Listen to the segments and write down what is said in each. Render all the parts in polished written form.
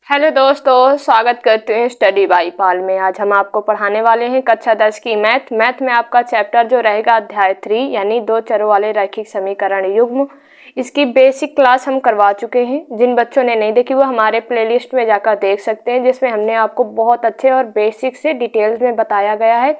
Hello दोस्तों, स्वागत करते हैं स्टडी बाई पाल में। आज हम आपको पढ़ाने वाले हैं कक्षा 10 की मैथ में आपका चैप्टर जो रहेगा अध्याय 3 यानी दो चरों वाले रैखिक समीकरण युग्म। इसकी बेसिक क्लास हम करवा चुके हैं। जिन बच्चों ने नहीं देखी वो हमारे प्लेलिस्ट में जाकर देख सकते हैं, जिसमें हमने आपको बहुत अच्छे और बेसिक से डिटेल्स में बताया गया है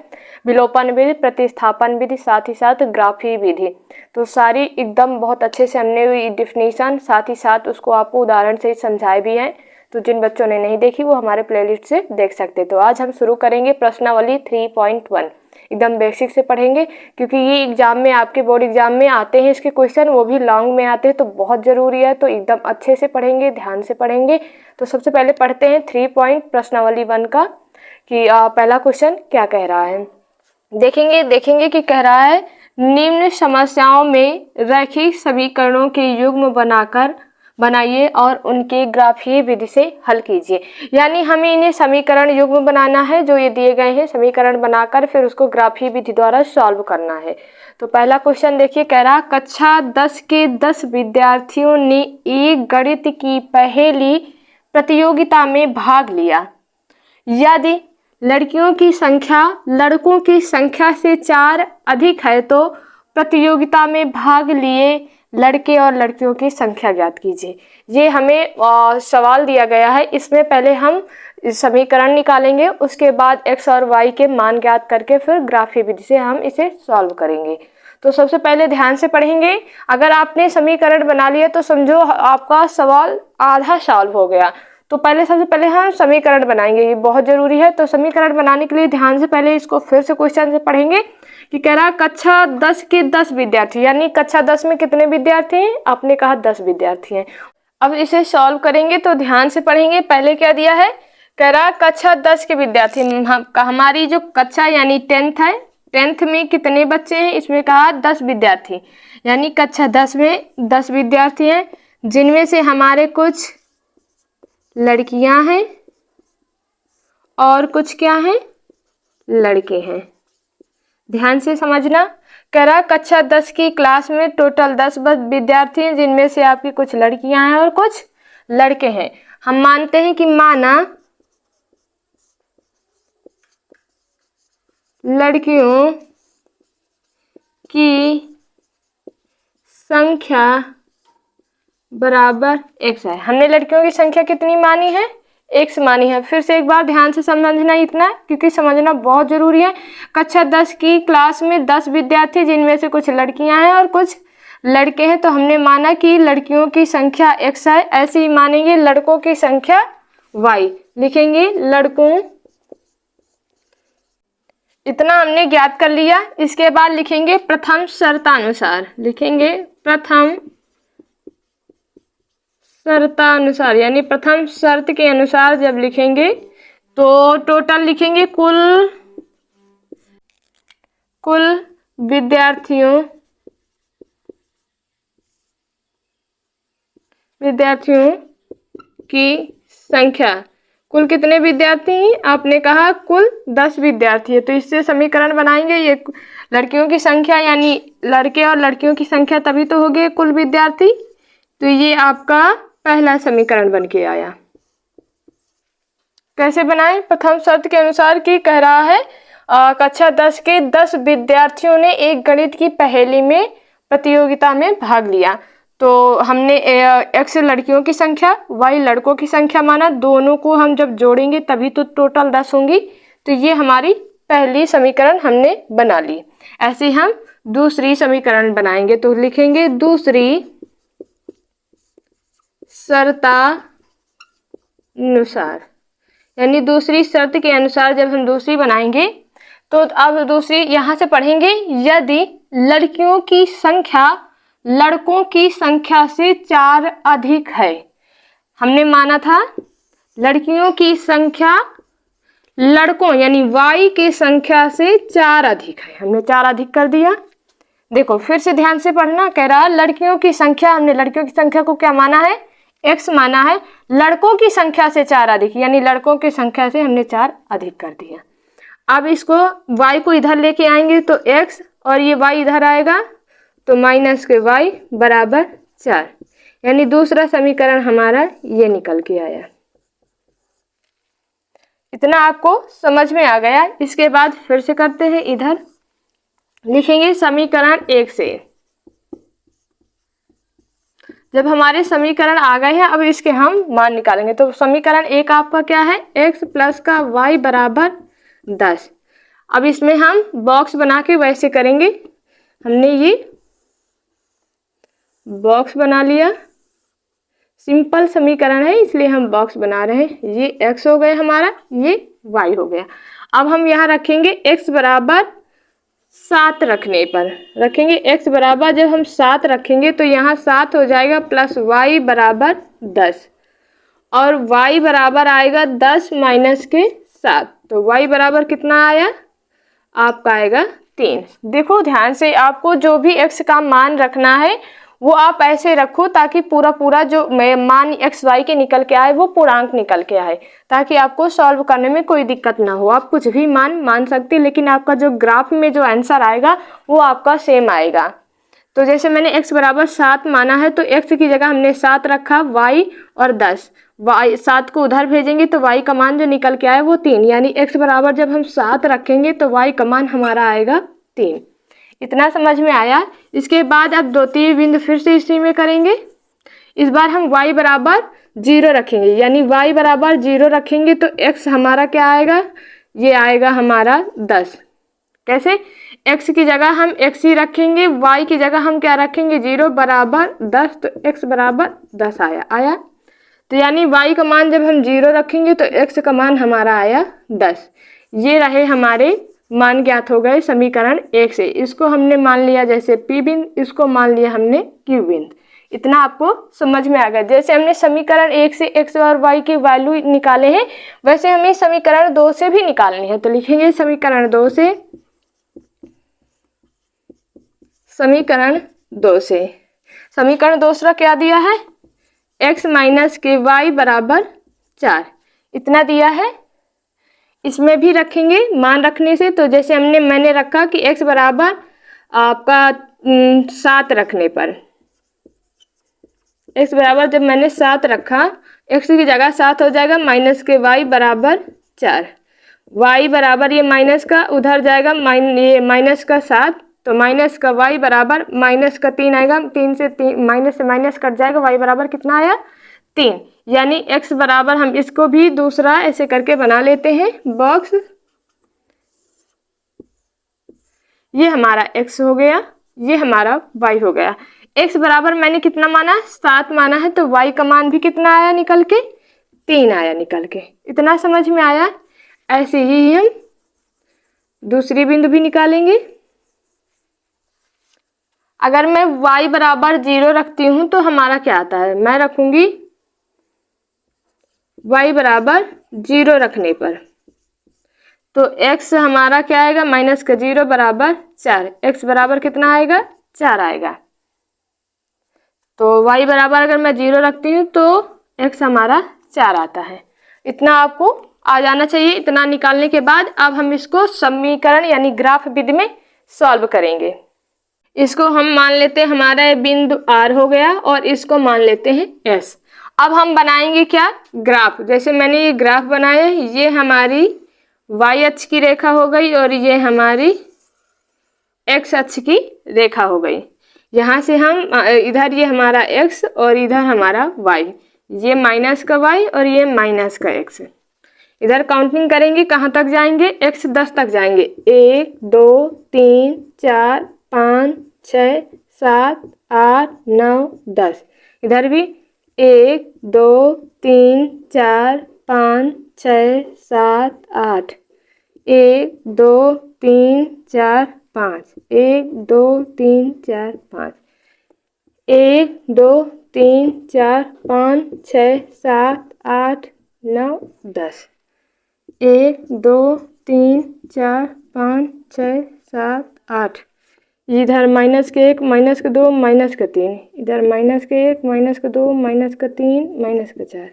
विलोपन विधि, प्रतिस्थापन विधि, साथ ही साथ ग्राफी विधि। तो सारी एकदम बहुत अच्छे से हमने डिफिनीशन साथ ही साथ उसको आपको उदाहरण से समझाए भी हैं। तो जिन बच्चों ने नहीं देखी वो हमारे प्लेलिस्ट से देख सकते। तो आज हम शुरू करेंगे प्रश्नावली 3.1। एकदम बेसिक से पढ़ेंगे क्योंकि ये एग्जाम में आपके बोर्ड एग्जाम में आते हैं इसके क्वेश्चन, वो भी लॉन्ग में आते हैं, तो बहुत ज़रूरी है। तो एकदम अच्छे से पढ़ेंगे, ध्यान से पढ़ेंगे। तो सबसे पहले पढ़ते हैं 3 प्रश्नावली 1 का कि पहला क्वेश्चन क्या कह रहा है। देखेंगे कि कह रहा है निम्न समस्याओं में रैखिक समीकरणों के युग्म बनाइए और उनके ग्राफीय विधि से हल कीजिए। यानी हमें इन्हें समीकरण युग्म बनाना है, जो ये दिए गए हैं समीकरण बनाकर फिर उसको ग्राफीय विधि द्वारा सॉल्व करना है। तो पहला क्वेश्चन देखिए, कह रहा कक्षा 10 के 10 विद्यार्थियों ने एक गणित की पहेली प्रतियोगिता में भाग लिया। यदि लड़कियों की संख्या लड़कों की संख्या से 4 अधिक है तो प्रतियोगिता में भाग लिए लड़के और लड़कियों की संख्या ज्ञात कीजिए। ये हमें सवाल दिया गया है। इसमें पहले हम समीकरण निकालेंगे, उसके बाद x और y के मान ज्ञात करके फिर ग्राफीय विधि से हम इसे सॉल्व करेंगे। तो सबसे पहले ध्यान से पढ़ेंगे। अगर आपने समीकरण बना लिया तो समझो आपका सवाल आधा सॉल्व हो गया। तो सबसे पहले हम समीकरण बनाएंगे, ये बहुत जरूरी है। तो समीकरण बनाने के लिए ध्यान से पहले इसको फिर से क्वेश्चन से पढ़ेंगे कि कह रहा कक्षा 10 के 10 विद्यार्थी, यानी कक्षा 10 में कितने विद्यार्थी हैं? आपने कहा 10 विद्यार्थी हैं। अब इसे सॉल्व करेंगे तो ध्यान से पढ़ेंगे। पहले क्या दिया है, कह रहा कक्षा 10 के विद्यार्थी, हमारी जो कक्षा यानी 10th है, 10th में कितने बच्चे हैं? इसमें कहा 10 विद्यार्थी, यानी कक्षा 10 में 10 विद्यार्थी हैं, जिनमें से हमारे कुछ लड़कियां हैं और कुछ क्या हैं? लड़के हैं। ध्यान से समझना। कह रहा कक्षा 10 की क्लास में टोटल 10 विद्यार्थी हैं, जिनमें से आपकी कुछ लड़कियां हैं और कुछ लड़के हैं। हम मानते हैं कि माना लड़कियों की संख्या बराबर x है। हमने लड़कियों की संख्या कितनी मानी है? x मानी है। फिर से एक बार ध्यान से समझना इतना, क्योंकि समझना बहुत जरूरी है। कक्षा 10 की क्लास में 10 विद्यार्थी, जिनमें से कुछ लड़कियां हैं और कुछ लड़के हैं। तो हमने माना कि लड़कियों की संख्या x है, ऐसे ही मानेंगे लड़कों की संख्या y। लिखेंगे लड़कों, इतना हमने ज्ञात कर लिया। इसके बाद लिखेंगे प्रथम शर्तानुसार, लिखेंगे प्रथम शर्तानुसार, यानी प्रथम शर्त के अनुसार जब लिखेंगे तो टोटल लिखेंगे कुल विद्यार्थियों की संख्या। कुल कितने विद्यार्थी हैं? आपने कहा कुल 10 विद्यार्थी है। तो इससे समीकरण बनाएंगे। ये लड़कियों की संख्या यानी लड़के और लड़कियों की संख्या, तभी तो हो गए कुल विद्यार्थी। तो ये आपका पहला समीकरण बन के आया। कैसे बनाएं? प्रथम शर्त के अनुसार की कह रहा है कक्षा 10 के 10 विद्यार्थियों ने एक गणित की पहेली में प्रतियोगिता में भाग लिया। तो हमने x लड़कियों की संख्या y लड़कों की संख्या माना, दोनों को हम जब जोड़ेंगे तभी तो टोटल 10 होंगी। तो ये हमारी पहली समीकरण हमने बना ली। ऐसे हम दूसरी समीकरण बनाएंगे। तो लिखेंगे दूसरी शर्तानुसार, यानी दूसरी शर्त के अनुसार जब हम दूसरी बनाएंगे तो अब दूसरी यहाँ से पढ़ेंगे। यदि लड़कियों की संख्या लड़कों की संख्या से 4 अधिक है। हमने माना था लड़कियों की संख्या लड़कों यानी y की संख्या से 4 अधिक है। हमने 4 अधिक कर दिया। देखो फिर से ध्यान से पढ़ना। कह रहा लड़कियों की संख्या, हमने लड़कियों की संख्या को क्या माना है? x माना है। लड़कों की संख्या से 4 अधिक, यानी लड़कों की संख्या से हमने 4 अधिक कर दिया। अब इसको y को इधर लेके आएंगे तो x और ये y इधर आएगा तो माइनस के y बराबर 4, यानी दूसरा समीकरण हमारा ये निकल के आया। इतना आपको समझ में आ गया। इसके बाद फिर से करते हैं, इधर लिखेंगे समीकरण 1 से। जब हमारे समीकरण आ गए हैं, अब इसके हम मान निकालेंगे। तो समीकरण 1 आपका क्या है, x प्लस का y बराबर 10। अब इसमें हम बॉक्स बना के वैसे करेंगे। हमने ये बॉक्स बना लिया, सिंपल समीकरण है इसलिए हम बॉक्स बना रहे हैं। ये x हो गया हमारा, ये y हो गया। अब हम यहाँ रखेंगे x बराबर 7 रखने पर रखेंगे x बराबर, जब हम 7 रखेंगे तो यहाँ 7 हो जाएगा प्लस y बराबर 10, और y बराबर आएगा 10 माइनस के 7। तो y बराबर कितना आया आपका, आएगा 3। देखो ध्यान से, आपको जो भी x का मान रखना है वो आप ऐसे रखो ताकि पूरा जो मान x y के निकल के आए वो पूर्णांक निकल के आए, ताकि आपको सॉल्व करने में कोई दिक्कत ना हो। आप कुछ भी मान सकते हैं, लेकिन आपका जो ग्राफ में जो आंसर आएगा वो आपका सेम आएगा। तो जैसे मैंने x बराबर 7 माना है, तो x की जगह हमने 7 रखा, y और 10, y 7 को उधर भेजेंगे तो y का मान जो निकल के आए वो 3, यानी x बराबर जब हम 7 रखेंगे तो y का मान हमारा आएगा 3। इतना समझ में आया। इसके बाद अब द्वितीय बिंदु फिर से इसी में करेंगे। इस बार हम y बराबर 0 रखेंगे, यानी y बराबर 0 रखेंगे तो x हमारा क्या आएगा, ये आएगा हमारा 10। कैसे, x की जगह हम x ही रखेंगे, y की जगह हम क्या रखेंगे 0 बराबर 10, तो x बराबर 10 आया। तो यानी y का मान जब हम 0 रखेंगे तो x का मान हमारा आया 10। ये रहे हमारे मान ज्ञात हो गए समीकरण 1 से। इसको हमने मान लिया जैसे p बिंदु, इसको मान लिया हमने q बिंदु। इतना आपको समझ में आ गया। जैसे हमने समीकरण 1 से x और y की वैल्यू निकाले हैं, वैसे हमें समीकरण 2 से भी निकालनी है। तो लिखेंगे समीकरण 2 से, समीकरण 2 से। समीकरण दूसरा क्या दिया है, x माइनस के y बराबर 4, इतना दिया है। इसमें भी रखेंगे मान रखने से। तो जैसे मैंने रखा कि x बराबर आपका 7 रखने पर, x बराबर जब मैंने 7 रखा, x की जगह 7 हो जाएगा माइनस के y बराबर 4, y बराबर ये माइनस का उधर जाएगा, ये माइनस का 7, तो माइनस का y बराबर माइनस का 3 आएगा, 3 से माइनस कट जाएगा, y बराबर कितना आया 3। यानी x बराबर, हम इसको भी दूसरा ऐसे करके बना लेते हैं बॉक्स। ये हमारा x हो गया, ये हमारा y हो गया। x बराबर मैंने कितना माना, 7 माना है, तो y का मान भी कितना आया निकल के, 3 आया निकल के। इतना समझ में आया। ऐसे ही हम दूसरी बिंदु भी निकालेंगे। अगर मैं y बराबर 0 रखती हूँ तो हमारा क्या आता है, मैं रखूंगी y बराबर 0 रखने पर, तो x हमारा क्या आएगा, माइनस का 0 बराबर 4, x बराबर कितना आएगा 4 आएगा। तो y बराबर अगर मैं 0 रखती हूँ तो x हमारा 4 आता है। इतना आपको आ जाना चाहिए। इतना निकालने के बाद अब हम इसको समीकरण यानी ग्राफ विधि में सॉल्व करेंगे। इसको हम मान लेते हैं हमारा बिंदु R हो गया, और इसको मान लेते हैं S। अब हम बनाएंगे क्या, ग्राफ। जैसे मैंने ये ग्राफ बनाया, ये हमारी y अक्ष की रेखा हो गई और ये हमारी x अक्ष की रेखा हो गई। यहाँ से हम इधर ये हमारा x और इधर हमारा y, ये माइनस का y और ये माइनस का x। इधर काउंटिंग करेंगे, कहाँ तक जाएंगे, x 10 तक जाएंगे। 1 2 3 4 5 6 7 8 9 10। इधर भी 1 2 3 4 5 6 7 8, 1 2 3 4 5, 1 2 3 4 5, 1 2 3 4 5 6 7 8 9 10, 1 2 3 4 5 6 7 8। इधर माइनस के 1 माइनस के 2 माइनस का 3, इधर माइनस के 1 माइनस का 2 माइनस का 3 माइनस का 4।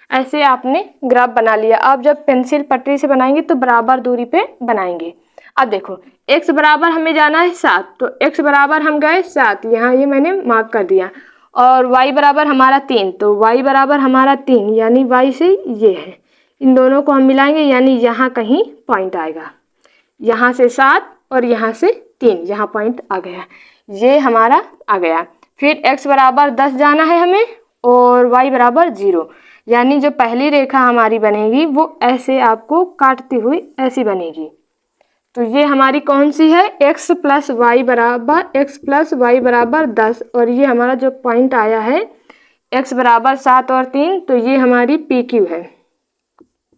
ऐसे आपने ग्राफ बना लिया। आप जब पेंसिल पटरी से बनाएंगे तो बराबर दूरी पे बनाएंगे। अब देखो x बराबर हमें जाना है 7, तो x बराबर हम गए 7, यहाँ ये मैंने मार्क कर दिया। और y बराबर हमारा 3, तो y बराबर हमारा 3, यानी y से ये है। इन दोनों को हम मिलाएंगे, यानी यहाँ कहीं पॉइंट आएगा, यहाँ से 7 और यहाँ से 3, यहाँ पॉइंट आ गया, ये हमारा आ गया। फिर x बराबर 10 जाना है हमें और y बराबर 0, यानी जो पहली रेखा हमारी बनेगी वो ऐसे आपको काटती हुई ऐसी बनेगी। तो ये हमारी कौन सी है, x प्लस वाई बराबर 10, और ये हमारा जो पॉइंट आया है x बराबर 7 और 3, तो ये हमारी PQ है,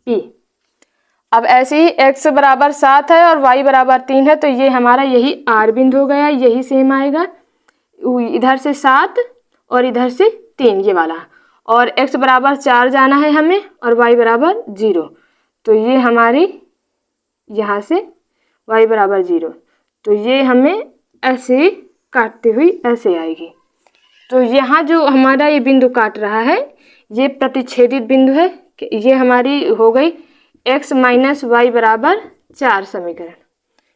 P। अब ऐसे ही x बराबर 7 है और y बराबर 3 है, तो ये हमारा यही R बिंदु हो गया, यही सेम आएगा, इधर से 7 और इधर से 3 ये वाला, और x बराबर 4 जाना है हमें और y बराबर 0, तो ये हमारी यहाँ से y बराबर 0, तो ये हमें ऐसे काटती हुई ऐसे आएगी। तो यहाँ जो हमारा ये बिंदु काट रहा है ये प्रतिच्छेदित बिंदु है, ये हमारी हो गई x माइनस वाई बराबर 4 समीकरण,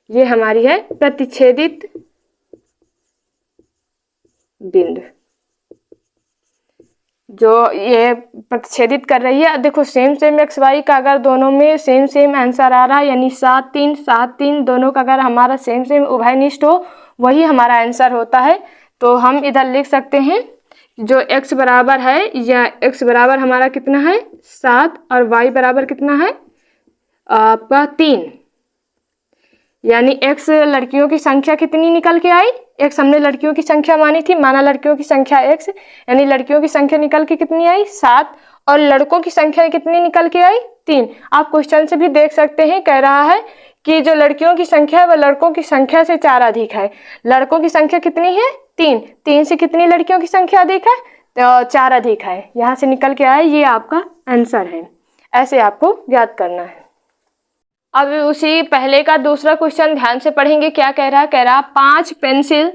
ये हमारी है प्रतिच्छेदित बिंदु जो ये प्रतिच्छेदित कर रही है। देखो सेम एक्स वाई का अगर दोनों में सेम आंसर आ रहा है, यानी 7 3 दोनों का अगर हमारा सेम उभयनिष्ठ हो, वही हमारा आंसर होता है। तो हम इधर लिख सकते हैं जो x बराबर है, या x बराबर हमारा कितना है 7 और y बराबर कितना है आपका 3, यानी x लड़कियों की संख्या कितनी निकल के आई, x हमने लड़कियों की संख्या मानी थी, माना लड़कियों की संख्या x, यानी लड़कियों की संख्या निकल के कितनी आई 7, और लड़कों की संख्या कितनी निकल के आई 3। आप क्वेश्चन से भी देख सकते हैं, कह रहा है कि जो लड़कियों की संख्या है वह लड़कों की संख्या से 4 अधिक है। लड़कों की संख्या कितनी है 3 से कितनी लड़कियों की संख्या अधिक है, तो 4 अधिक है, यहाँ से निकल के आया, ये आपका आंसर है। ऐसे आपको याद करना है। अब उसी पहले का दूसरा क्वेश्चन ध्यान से पढ़ेंगे, क्या कह रहा है, कह रहा 5 पेंसिल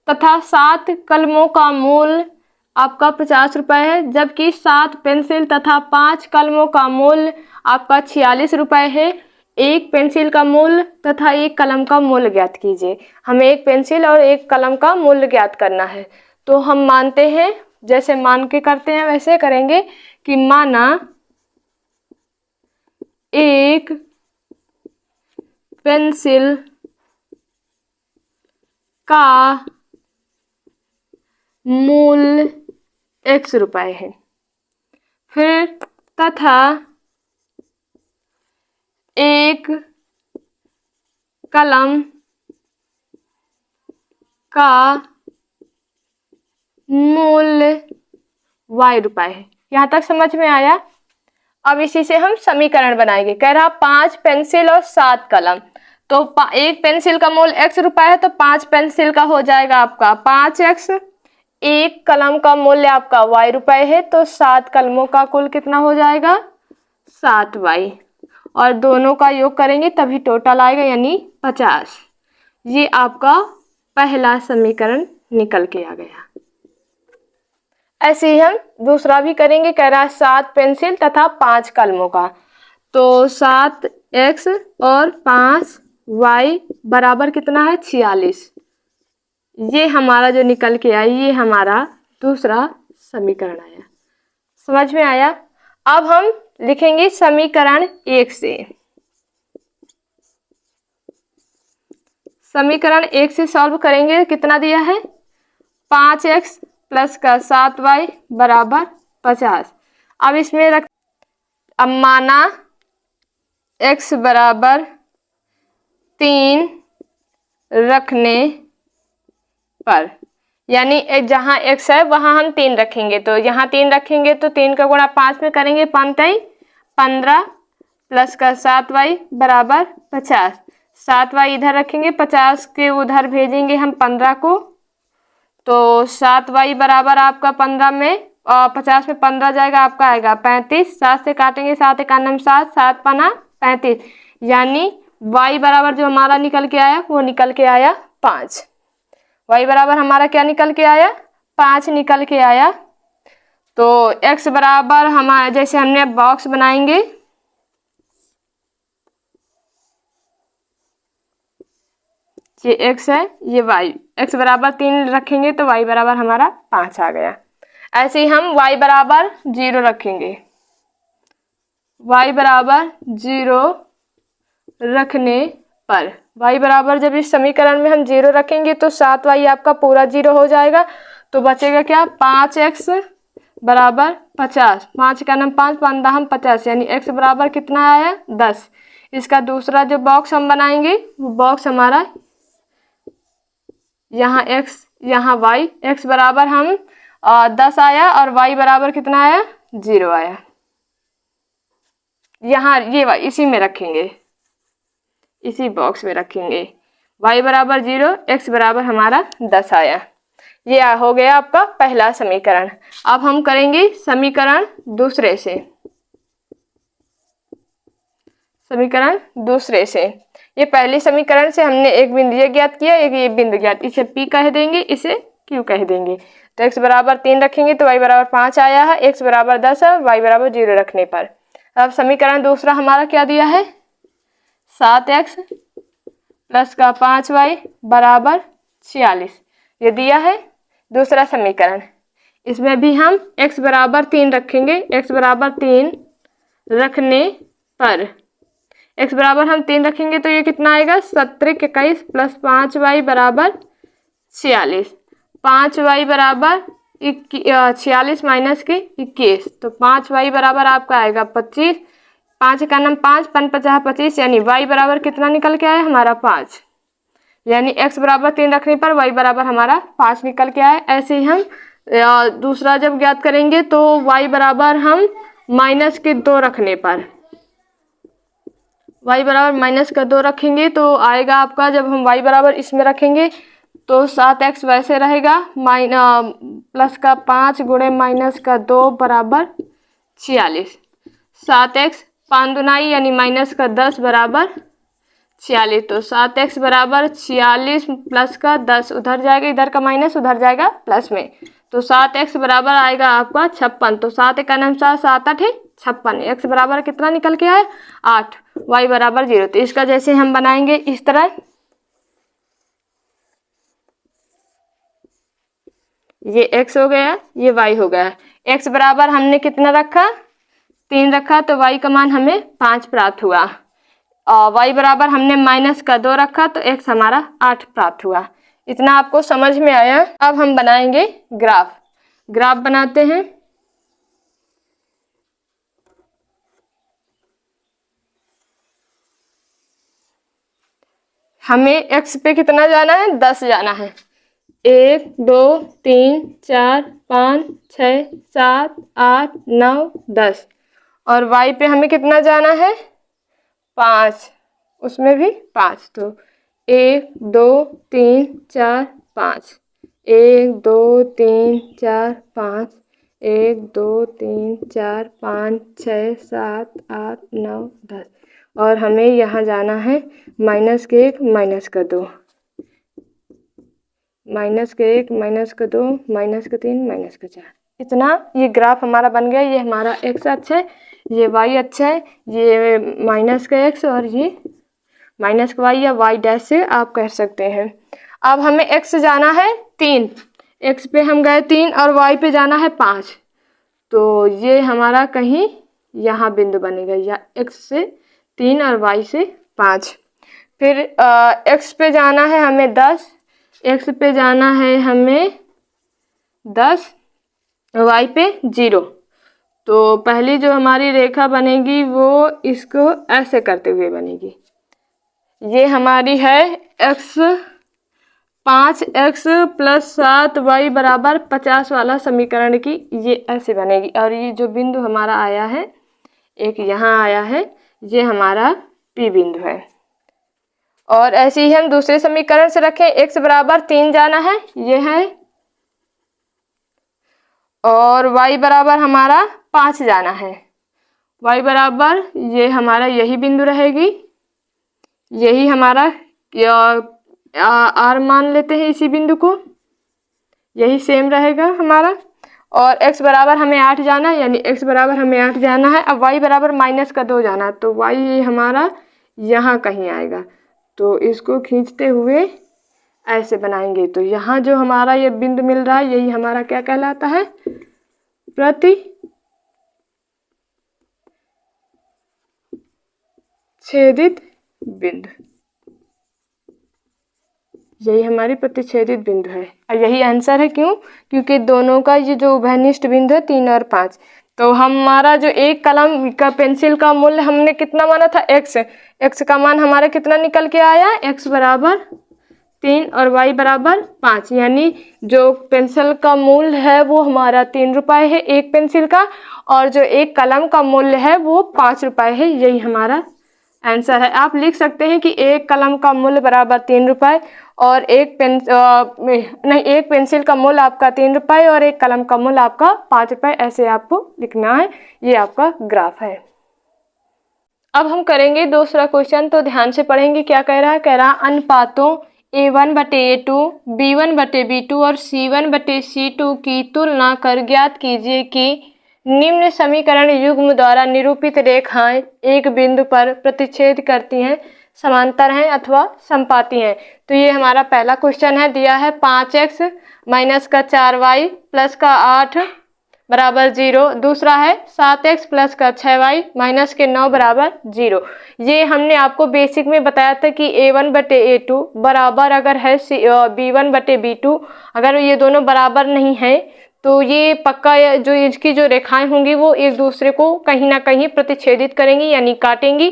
तथा 7 कलमों का मूल्य आपका 50 रुपये है, जबकि 7 पेंसिल तथा 5 कलमों का मूल्य आपका 46 रुपये है। एक पेंसिल का मूल्य तथा एक कलम का मूल्य ज्ञात कीजिए। हमें एक पेंसिल और एक कलम का मूल्य ज्ञात करना है। तो हम मानते हैं, जैसे मान के करते हैं वैसे करेंगे कि माना एक पेंसिल का मूल्य x रुपये है, फिर तथा एक कलम का मूल्य y रुपये है। यहाँ तक समझ में आया। अब इसी से हम समीकरण बनाएंगे। कह रहा 5 पेंसिल और 7 कलम, तो एक पेंसिल का मूल्य x रुपये है, तो 5 पेंसिल का हो जाएगा आपका 5x, एक कलम का मूल्य आपका y रुपये है, तो 7 कलमों का कुल कितना हो जाएगा 7y, और दोनों का योग करेंगे तभी टोटल आएगा, यानी 50। ये आपका पहला समीकरण निकल के आ गया। ऐसे ही हम दूसरा भी करेंगे। कह रहा है 7 पेंसिल तथा 5 कलमों का, तो 7x और 5y बराबर कितना है 46। ये हमारा जो निकल के आया, ये हमारा दूसरा समीकरण आया। समझ में आया। अब हम लिखेंगे समीकरण 1 से। समीकरण 1 से सॉल्व करेंगे। कितना दिया है 5x प्लस का 7y बराबर 50। अब इसमें अब माना x बराबर 3 रखने पर, यानी जहाँ x है वहाँ हम 3 रखेंगे, तो यहाँ 3 रखेंगे तो 3 का गुणा 5 में करेंगे, 15 प्लस का 7y बराबर 50। 7y इधर रखेंगे, 50 के उधर भेजेंगे हम 15 को, तो 7y बराबर आपका 15 में 50 में 15 जाएगा, आपका आएगा 35। 7 से काटेंगे, 7 एकानम 7, 7 पना 35, यानी y बराबर जो हमारा निकल के आया वो निकल के आया 5। y बराबर हमारा क्या निकल के आया 5 निकल के आया। तो x बराबर हमारा, जैसे हमने बॉक्स बनाएंगे, ये x है, ये y, x बराबर 3 रखेंगे तो y बराबर हमारा 5 आ गया। ऐसे ही हम y बराबर 0 रखेंगे, y बराबर 0 रखने पर, y बराबर जब इस समीकरण में हम 0 रखेंगे तो 7y आपका पूरा 0 हो जाएगा। तो बचेगा क्या, 5x बराबर 50, 5 का नाम 5 पंदा हम 50, यानी x बराबर कितना आया 10। इसका दूसरा जो बॉक्स हम बनाएंगे वो बॉक्स हमारा यहाँ x यहाँ y, x बराबर हम 10 आया और y बराबर कितना आया 0 आया। यहाँ ये y इसी में रखेंगे, इसी बॉक्स में रखेंगे। y बराबर 0, x बराबर हमारा 10 आया। ये हो गया आपका पहला समीकरण। अब हम करेंगे समीकरण दूसरे से। समीकरण दूसरे से, ये पहले समीकरण से हमने एक बिंदु ये ज्ञात किया, एक ये बिंदु ज्ञात, इसे P कह देंगे, इसे Q कह देंगे। तो x बराबर 3 रखेंगे तो y बराबर 5 आया है, x बराबर 10 है, y बराबर 0 रखने पर। अब समीकरण दूसरा हमारा क्या दिया है, 7x प्लस का 5y बराबर 46, ये दिया है दूसरा समीकरण। इसमें भी हम x बराबर 3 रखेंगे, x बराबर 3 रखने पर, x बराबर हम 3 रखेंगे तो ये कितना आएगा 17 21 प्लस 5y बराबर 46, 5y बराबर 46 माइनस के 21, तो 5y बराबर आपका आएगा 25, 5 का नाम 5 5 50 25, यानी y बराबर कितना निकल के आया हमारा 5, यानी x बराबर 3 रखने पर y बराबर हमारा 5 निकल के आया। ऐसे ही हम दूसरा जब ज्ञात करेंगे तो y बराबर हम माइनस के 2 रखने पर, y बराबर माइनस का 2 रखेंगे तो आएगा आपका, जब हम y बराबर इसमें रखेंगे तो 7x वैसे रहेगा, प्लस का 5 गुणे माइनस का 2 बराबर 46, 7x 5 दुनाई यानी माइनस का 10 बराबर 46, तो 7x बराबर 46 प्लस का 10 उधर जाएगा, इधर का माइनस उधर जाएगा प्लस में, तो 7x बराबर आएगा आपका 56, तो 7 का नाम 7 7 8 56, x बराबर कितना निकल के आया 8, y बराबर 0। तो इसका जैसे हम बनाएंगे इस तरह, ये x हो गया, ये y हो गया। x बराबर हमने कितना रखा 3 रखा, तो y का मान हमें 5 प्राप्त हुआ, और y बराबर हमने माइनस का 2 रखा तो x हमारा 8 प्राप्त हुआ। इतना आपको समझ में आया। अब हम बनाएंगे ग्राफ। ग्राफ बनाते हैं। हमें x पे कितना जाना है 10 जाना है, 1 2 3 4 5 6 7 8 9 10, और y पे हमें कितना जाना है 5, उसमें भी 5, तो 1 2 3 4 5, 1 2 3 4 5, 1 2 3 4 5 6 7 8 9 10, और हमें यहाँ जाना है माइनस के 1 माइनस का 2, माइनस के 1 माइनस का 2 माइनस का 3 माइनस का 4। इतना ये ग्राफ हमारा बन गया। ये हमारा x अक्ष है, ये y अक्ष है, ये माइनस का x और ये माइनस का y या y डैश से आप कह सकते हैं। अब हमें x जाना है 3, x पे हम गए 3 और y पे जाना है 5, तो ये हमारा कहीं यहाँ बिंदु बनेगा, या x से 3 और y से 5। फिर x पे जाना है हमें 10, x पे जाना है हमें 10, y पे 0। तो पहली जो हमारी रेखा बनेगी वो इसको ऐसे करते हुए बनेगी। ये हमारी है x 5x प्लस 7y बराबर 50 वाला समीकरण की, ये ऐसे बनेगी। और ये जो बिंदु हमारा आया है, एक यहाँ आया है, ये हमारा P बिंदु है। और ऐसे ही हम दूसरे समीकरण से रखें, x बराबर 3 जाना है, ये है, और y बराबर हमारा 5 जाना है। y बराबर ये हमारा यही बिंदु रहेगी, यही हमारा r मान लेते हैं इसी बिंदु को, यही सेम रहेगा हमारा। और x बराबर हमें 8 जाना है, यानी x बराबर हमें 8 जाना है। अब y बराबर माइनस का 2 जाना है, तो y ये हमारा यहाँ कहीं आएगा, तो इसको खींचते हुए ऐसे बनाएंगे। तो यहाँ जो हमारा ये बिंदु मिल रहा है, यही हमारा क्या कहलाता है, प्रतिच्छेदित बिंदु, यही हमारी प्रतिच्छेदित बिंदु है और यही आंसर है। क्यों? क्योंकि दोनों का ये जो उभयनिष्ठ बिंदु है 3 और 5। तो हमारा जो एक कलम का पेंसिल का मूल्य हमने कितना माना था? x का मान हमारा कितना निकल के आया? x बराबर 3 और y बराबर 5, यानी जो पेंसिल का मूल्य है वो हमारा 3 रुपये है एक पेंसिल का, और जो एक कलम का मूल्य है वो 5 रुपये है। यही हमारा आंसर है। आप लिख सकते हैं कि एक कलम का मूल्य बराबर 3 रुपये और एक पेंसिल का मूल्य आपका 3 रुपये और एक कलम का मूल्य आपका 5 रुपये, ऐसे आपको लिखना है। ये आपका ग्राफ है। अब हम करेंगे दूसरा क्वेश्चन, तो ध्यान से पढ़ेंगे। क्या कह रहा है? कह रहा अनुपातों A1/A2, B1/B2 और C1/C2 की तुलना कर ज्ञात कीजिए कि निम्न समीकरण युग्म द्वारा निरूपित रेखाएं एक बिंदु पर प्रतिच्छेद करती हैं, समांतर हैं अथवा समपाती हैं। तो ये हमारा पहला क्वेश्चन है। दिया है 5x माइनस का 4y प्लस का 8 बराबर 0। दूसरा है 7x प्लस का 6y माइनस के 9 बराबर 0। ये हमने आपको बेसिक में बताया था कि A1/A2 बराबर अगर है B1/B2, अगर ये दोनों बराबर नहीं है तो ये पक्का जो इसकी जो रेखाएं होंगी वो एक दूसरे को कहीं ना कहीं प्रतिच्छेदित करेंगी यानी काटेंगी।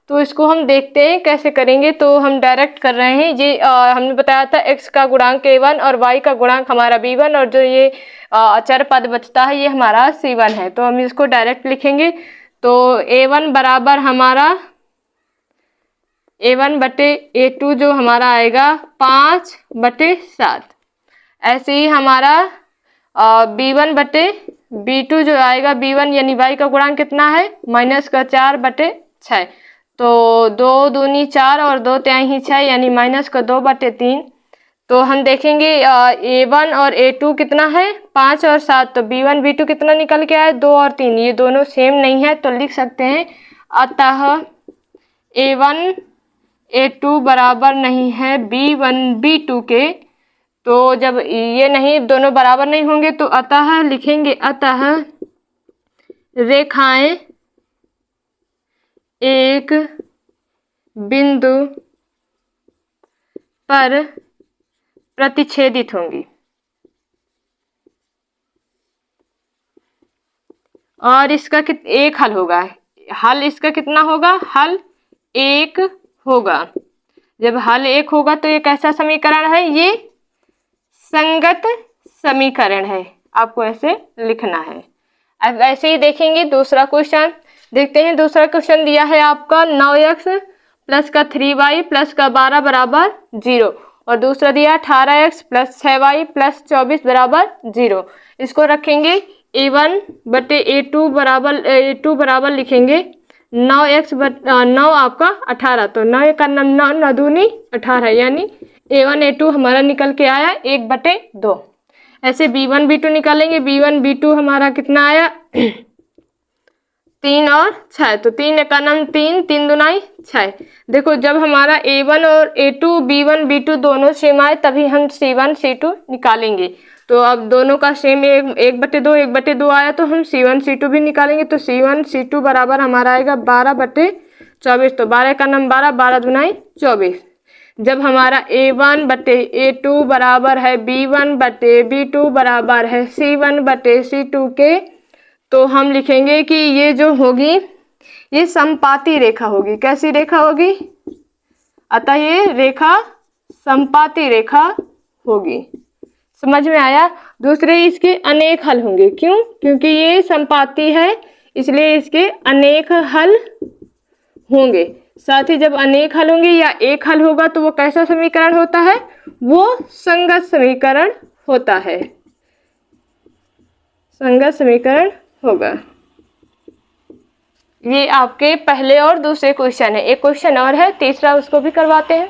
तो इसको हम देखते हैं कैसे करेंगे। तो हम डायरेक्ट कर रहे हैं। ये हमने बताया था x का गुणांक A1 और y का गुणांक हमारा B1 और जो ये अचर पद बचता है ये हमारा C1 है। तो हम इसको डायरेक्ट लिखेंगे। तो A1 बराबर हमारा A1/A2 जो हमारा आएगा 5/7। ऐसे ही हमारा B1/B2 जो आएगा B1 यानी y का गुणांक कितना है? माइनस का 4/6। तो 2 दूनी 4 और 2 तिहाई 6 यानी माइनस का 2/3। तो हम देखेंगे A1 और A2 कितना है? 5 और 7। तो B1 B2 कितना निकल के आया? 2 और 3। ये दोनों सेम नहीं है तो लिख सकते हैं अतः A1 A2 बराबर नहीं है B1 B2 के। तो जब ये नहीं दोनों बराबर नहीं होंगे तो अतः लिखेंगे अतः रेखाएं एक बिंदु पर प्रतिच्छेदित होंगी। और इसका एक हल होगा। हल इसका कितना होगा? हल 1 होगा। जब हल 1 होगा तो ये कैसा समीकरण है? ये संगत समीकरण है। आपको ऐसे लिखना है। अब ऐसे ही देखेंगे दूसरा क्वेश्चन। देखते हैं दूसरा क्वेश्चन दिया है आपका 9x प्लस का 3y प्लस का 12 बराबर 0 और दूसरा दिया 18x प्लस 6y प्लस 24 बराबर 0। इसको रखेंगे A1/A2 बराबर लिखेंगे 9 आपका 18। तो 9 का 9 दूनी 18 यानी A1 A2 हमारा निकल के आया 1/2। ऐसे B1 B2 निकालेंगे। B1 B2 हमारा कितना आया? 3 और 6। तो 3 का 3, 3 दूनाई 6। देखो जब हमारा A1 और A2 B1 B2 दोनों सेम आए तभी हम C1 C2 निकालेंगे। तो अब दोनों का सेम 1/2 आया तो हम C1 C2 भी निकालेंगे। तो C1 C2 बराबर हमारा आएगा 12/24। तो 12 का 12, 12 दूनाई 24। जब हमारा A1/A2 बराबर है B1/B2 बराबर है C1/C2 के, तो हम लिखेंगे कि ये जो होगी ये समपाती रेखा होगी। कैसी रेखा होगी? अतः ये रेखा समपाती रेखा होगी। समझ में आया? दूसरे इसके अनेक हल होंगे। क्यों? क्योंकि ये समपाती है इसलिए इसके अनेक हल होंगे। साथ ही जब अनेक हल होंगे या एक हल होगा तो वो कैसा समीकरण होता है? वो संगत समीकरण होता है। संगत समीकरण होगा। ये आपके पहले और दूसरे क्वेश्चन है। एक क्वेश्चन और है तीसरा, उसको भी करवाते हैं।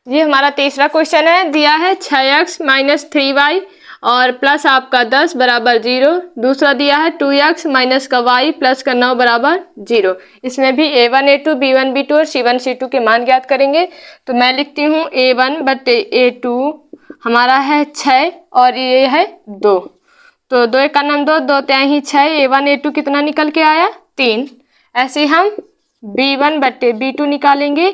ये हमारा तीसरा क्वेश्चन है। दिया है 6x माइनस 3y और प्लस आपका 10 बराबर 0। दूसरा दिया है 2x माइनस का y प्लस का 9 बराबर 0। इसमें भी A1 A2 B1 B2 और C1 C2 के मान ज्ञात करेंगे। तो मैं लिखती हूँ A1/A2 हमारा है 6 और ये है 2। तो 2 का 2, 2 तिहाई 6। A1 A2 कितना निकल के आया? 3। ऐसे हम b1 बटे b2 निकालेंगे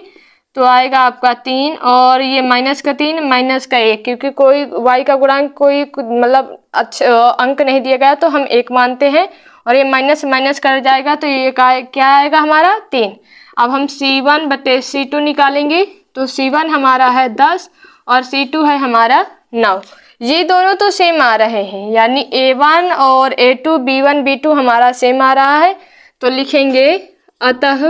तो आएगा आपका 3 और ये माइनस का 3 माइनस का 1, क्योंकि कोई y का गुणांक कोई मतलब अच्छा अंक नहीं दिया गया तो हम 1 मानते हैं और ये माइनस माइनस कर जाएगा तो ये क्या आएगा हमारा 3। अब हम c1 बटे c2 निकालेंगे तो c1 हमारा है 10 और c2 है हमारा 9। ये दोनों तो सेम आ रहे हैं, यानी a1 और a2 b1 b2 हमारा सेम आ रहा है, तो लिखेंगे अतः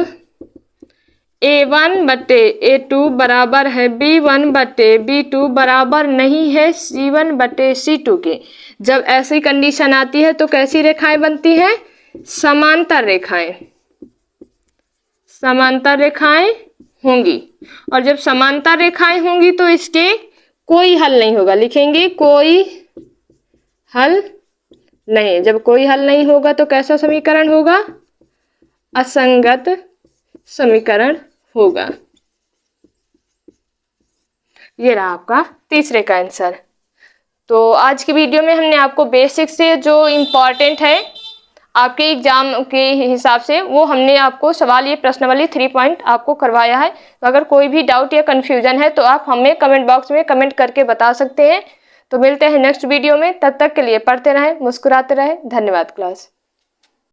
a1 बटे a2 बराबर है b1 बटे b2 बराबर नहीं है c1 बटे c2 के। जब ऐसी कंडीशन आती है तो कैसी रेखाएं बनती हैं? समांतर रेखाएं, समांतर रेखाएं होंगी। और जब समांतर रेखाएं होंगी तो इसके कोई हल नहीं होगा, लिखेंगे कोई हल नहीं। जब कोई हल नहीं होगा तो कैसा समीकरण होगा? असंगत समीकरण होगा। ये रहा आपका तीसरे का आंसर। तो आज की वीडियो में हमने आपको बेसिक से जो इम्पोर्टेंट है आपके एग्जाम के हिसाब से वो हमने आपको सवाल ये प्रश्नावली 3 पॉइंट आपको करवाया है। तो अगर कोई भी डाउट या कन्फ्यूजन है तो आप हमें कमेंट बॉक्स में कमेंट करके बता सकते हैं। तो मिलते हैं नेक्स्ट वीडियो में, तब तक के लिए पढ़ते रहें, मुस्कुराते रहें। धन्यवाद क्लास।